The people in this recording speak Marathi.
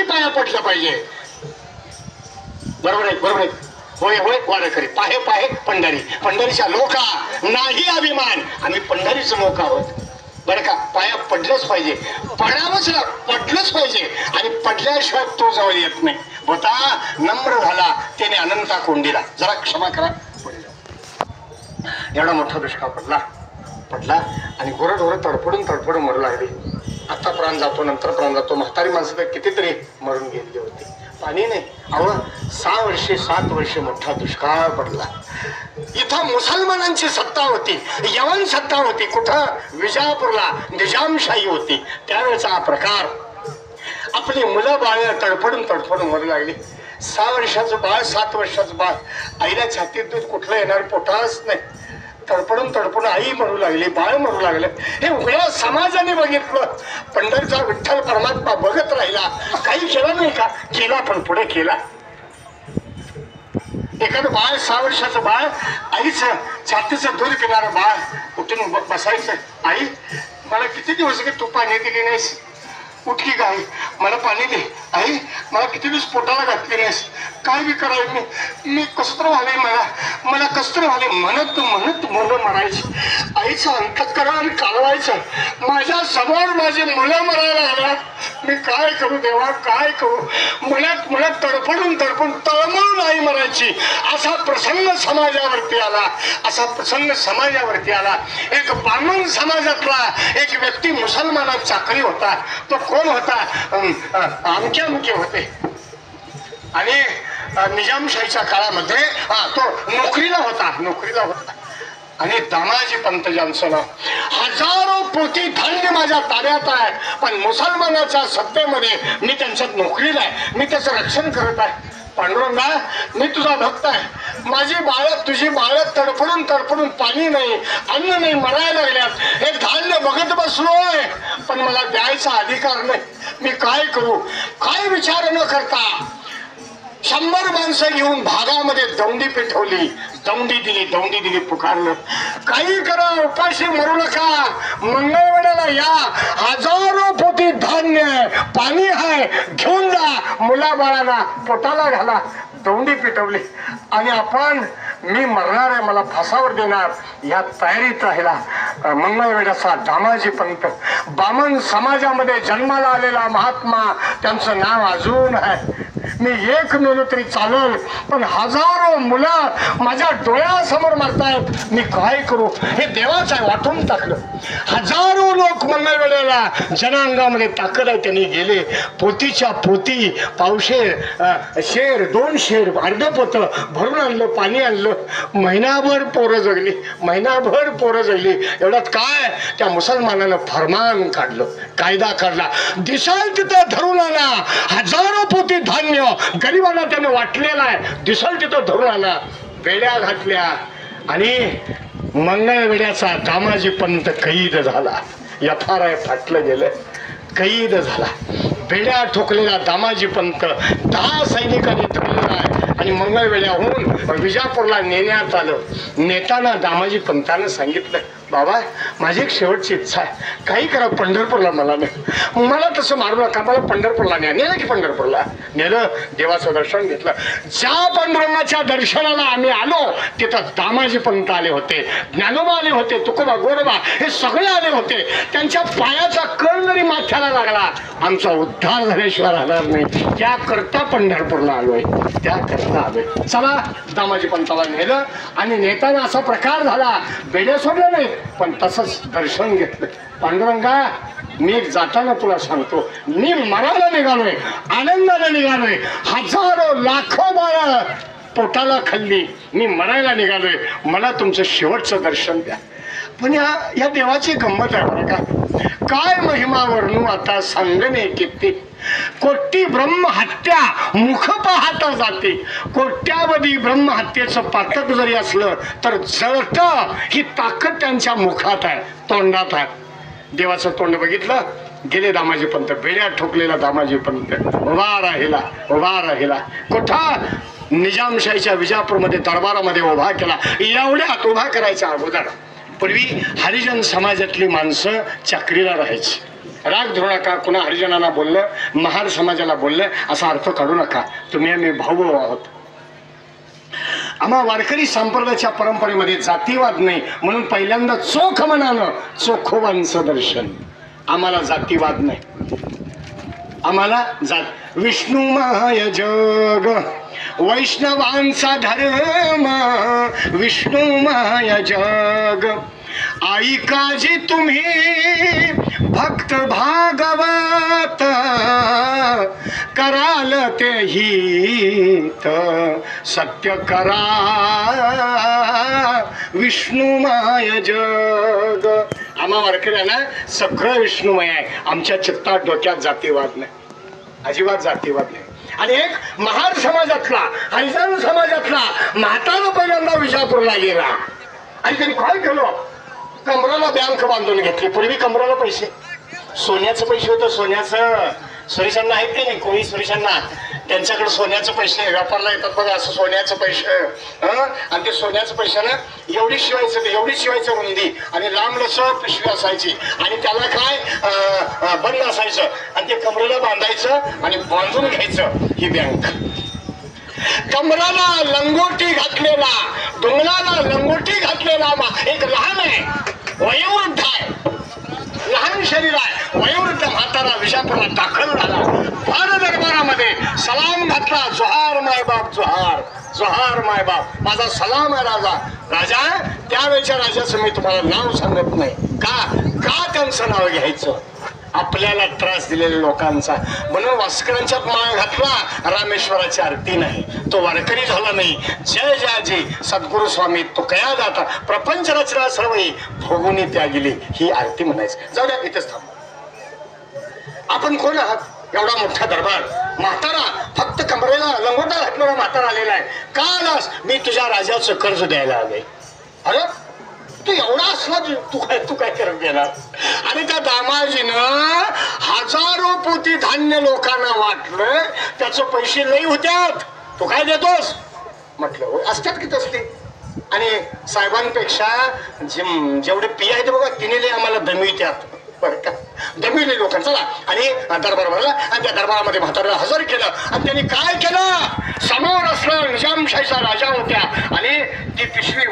नाही पाया पडलं पाहिजे. बरोबर आहे, बरोबर आहे. होय होय वारकरी, पाहे पाहे पंढरी, पंढरीच्या लोका नाही अभिमान, आम्ही पंढरीचे लोक आहोत. बरं का, पाया पडलंच पाहिजे, पडावंच ना, पडलंच पाहिजे. आणि पडल्याशिवाय तो जवळ येत नाही. होता नम्र झाला त्याने अनंता कोंडीला, जरा क्षमा करा. एवढा मोठा दुष्काळ पडला पडला आणि गोरडोर तडफडून मरू लागली. आता प्राण जातो, नंतर प्राण जातो. म्हातारी माणसं तर कितीतरी मरून गेलेली होती. पाणी नाही. अहो 6 वर्षे 7 वर्षे मोठा दुष्काळ पडला. इथं मुसलमानांची सत्ता होती, यवन सत्ता होती. कुठं? विजापूरला निजामशाही होती. त्यावेळेचा हा प्रकार. आपली मुलं बाळ तडफडून मरू लागली. 6 वर्षाचं बाळ, 7 वर्षाचं बाळ, आईला छातीत दूध कुठलं येणार पोटाच नाही. तडफडून आई मरू लागली, बाळ मरू लागलं. हे उघड्या समाजाने बघितलं. पंढरचा विठ्ठल परमात्मा बघत राहिला. काही केला नाही का? केला, पण पुढे केला. एखादं बाळ, 6 वर्षाचं बाळ, आईचं छातीचं दूध पिणारं बाळ उठून बसायचं. आई, मला किती दिवस तू पाणी दिली नाहीस? उठली का आई? मला पाणी दे. आई, मला किती दिवस पोटाला घातली नाहीस? काय बी करावं मी कसं तर व्हालंय, मला कसं तर व्हालंय म्हणत मुलं मरायची. आईचं अंतःकरण कालवायचं. माझ्या समोर माझी मुलं मरायला आल्या. मी काय करू देवा, काय करू? मुळात तडफडून तळमळून आई मरायची. असा प्रसंग समाजावरती आला. एक ब्राह्मण समाजातला एक व्यक्ती मुसलमानात चाकरी होता. तो कोण होता? अमके होते. आणि निजामशाहीच्या काळामध्ये तो नोकरीला होता. आणि दामाजी पंत ज्यांचं नाव. हजारो पोती धान्य माझ्या ताब्यात आहे, पण मुसलमानाच्या सत्तेमध्ये मी त्यांच्यात नोकरीला आहे. मी त्याचं रक्षण करत आहे. पांडुरंगा, मी तुझा भक्त आहे. माझी बाळ, तुझी बाळ तडफडून पाणी नाही, अन्न नाही, मरायला लागल्यात. हे धान्य बघत बसलोय, पण मला द्यायचा अधिकार नाही. मी काय करू? काय विचार न करता 100 माणसं घेऊन भागामध्ये दौंडी पेटवली. दौंडी दिली पुकारलं. काही करा, उपाशी मरू नका, मंगळवेढ्याला या. हजारो पोती धान्य, पाणी आहे, घेऊन जा. मुला बाळाला पोटाला घाला. दौंडी पेटवली. आणि मी मरणार आहे, मला फासावर देणार, या तयारीत राहिला मंगळवेढ्याचा दामाजी पंत. बामण समाजामध्ये जन्माला आलेला महात्मा. त्यांचं नाव अजून आहे. मी एक मेलो तरी चालेल, पण हजारो मुलं माझ्या डोळ्यासमोर मरतायत. मी काय करू? हे देवाचं आहे, वाटून टाकलं. हजारो लोक मंगळवेढ्याला, जनांगामध्ये ताकद आहे, त्यांनी गेले. पोतीच्या पोती, पावशेर, शेर, 2 शेर, अर्ध पोत भरून आणलं, पाणी आणलं. महिनाभर पोरं जगली. एवढ्यात काय, त्या मुसलमानानं फरमान काढलं, कायदा काढला. दिसाल तिथं धरून आणा. हजारो पोती धान्य गरिबांना त्याने वाटलेला आहे. दिसल तिथं धरून आणा. वेड्या घातल्या आणि मंगळवेढ्याचा दामाजी पंत कैद झाला. FRI फाटलं गेलं, कैद झाला. बेड्या ठोकलेला दामाजी पंत 10 सैनिकांनी धरलेला आहे. आणि मंगळवेढ्याहून विजापूरला नेण्यात आलं. नेताना दामाजी पंतानं सांगितलं, बाबा, माझी एक शेवटची इच्छा आहे, काही करा, पंढरपूरला मला नाही. मला तसं मारू नका, मला पंढरपूरला न्या. नेलं की पंढरपूरला नेलं. देवाचं दर्शन घेतलं. ज्या पांडुरंगाच्या दर्शनाला आम्ही आलो तिथं दामाजी पंत आले होते, ज्ञानोबा आले होते, तुकोबा, गोरोबा, हे सगळे आले होते. त्यांच्या पायाचा कळ जरी माथ्याला लागला, आमचा उद्धार झाल्याशिवाय राहणार नाही. त्याकरता पंढरपूरला आलोय, त्याकरता आलोय. चला, दामाजी पंताला नेलं. आणि नेताना असा प्रकार झाला, बेड्या सोडलं नाही, पण तसंच दर्शन घेतलं. पांडुरंगा, मी जाताना तुला सांगतो, मी मरायला निघालोय, आनंदाला निघालोय. हजारो लाखो बाळ पोटाला खाल्ली, मी मरायला निघालोय. मला तुमचं शेवटचं दर्शन द्या. पण या देवाची गंमत आहे बरं का. काय महिमा वर्णू आता सांगणे किती. कोटी ब्रह्महत्या मुख पाहता जाते. कोट्यावधी ब्रह्महत्येचं पातक जरी असलं तर जळतं. ही ताकद त्यांच्या मुखात आहे, तोंडात आहे. देवाचं तोंड बघितलं, गेले दामाजी पंत. बेड्या ठोकलेला दामाजी पंत उभा राहिला. कुठं? निजामशाहीच्या विजापूरमध्ये दरबारामध्ये उभा केला. एवढ्यात उभा करायचा अगोदर पूर्वी हरिजन समाजातली माणसं चक्रीला राहायची. राग धरू नका, कुणा हरिजनांना बोललं, महार समाजाला बोललं असा अर्थ काढू नका. तुम्ही आम्ही भाऊ आहोत. आम्हा वारकरी संप्रदायाच्या परंपरेमध्ये जातीवाद नाही, म्हणून पहिल्यांदा चोख मनानं चोखोबांचं दर्शन. आम्हाला जातीवाद नाही, आम्हाला जात. विष्णुमय जग वैष्णवांचा धर्म, विष्णुमय जग ऐका जी तुम्ही भक्त भागवत, कराल ते हित सत्य करा, विष्णुमय जग. आम्हा वारकऱ्यांना सगळं विष्णुमय आहे. आमच्या चित्तात डोक्यात जातीवाद नाही, अजिबात जातीवाद नाही. आणि एक महार समाजातला, हरिजन समाजातला म्हातारा पहिल्यांदा विजापूरला गेला आणि त्यांनी काय केलं, कमराला बँक बांधून घेतली. पूर्वी कमराला पैसे, सोन्याचं पैसे होतं, सोन्याचं. सुरेशांना आहेत की नाही कोणी सुरेशांना, त्यांच्याकडे सोन्याचे पैसे व्यापारला येतात बघा, असं सोन्याचं पैसे. आणि ते सोन्याचं पैशानं एवढी शिवायचं रुंदी आणि लांब लचक पिशवी असायची आणि त्याला काय बंद असायचं आणि ते कमरेला बांधायचं आणि बांधून घ्यायचं. ही बँक. कमराला लंगोटी घातलेला, डोंगराला लंगोटी घातलेला एक लहान आहे, वयोवृद्ध आहे, लहान शरीर आहे, वयोवृद्ध म्हातारा विजापूरला दाखल झाला. फार दरबारामध्ये सलाम घातला. जोहार मायबाप, जोहार, जोहार मायबाप, माझा सलाम आहे राजा. राजा, त्यावेळेच्या राजाचं मी तुम्हाला नाव सांगत नाही. का त्यांचं नाव घ्यायचं, आपल्याला त्रास दिलेल्या लोकांचा. म्हणून वास्करांच्या माळ घातला, रामेश्वराची आरती नाही, तो वारकरी झाला नाही. जय जयाजी सद्गुरु स्वामी तो कया दाता, प्रपंच रचना सर्वही भोगुनी त्या गेली, ही आरती म्हणायची. जाऊ द्या, इथेच थांब. आपण कोण आहात? एवढा मोठा दरबार, म्हातारा फक्त कमरेला लंगोटा घातलेला म्हातारा आलेला आहे. का आलास? मी तुझ्या राजाचं कर्ज द्यायला आले. अरे तू एवढा असला तू काय करत गेला? आणि त्या दामाजीनं हजारो पोती धान्य लोकांना वाटलं, त्याचे पैसे लई होत्यात, तू काय देतोस? म्हटलं असतात की तसली. आणि साहेबांपेक्षा जेवढे पी आहेत बघा, तिने लई आम्हाला दमित्यात बरं का, दमिले लोकांना. चला, आणि दरबार भरला आणि त्या दरबारामध्ये म्हाताऱ्याला हजर केलं. आणि त्यांनी काय केलं, समोर असलं निजामशाहीचा राजा होत्या आणि ती पिशवी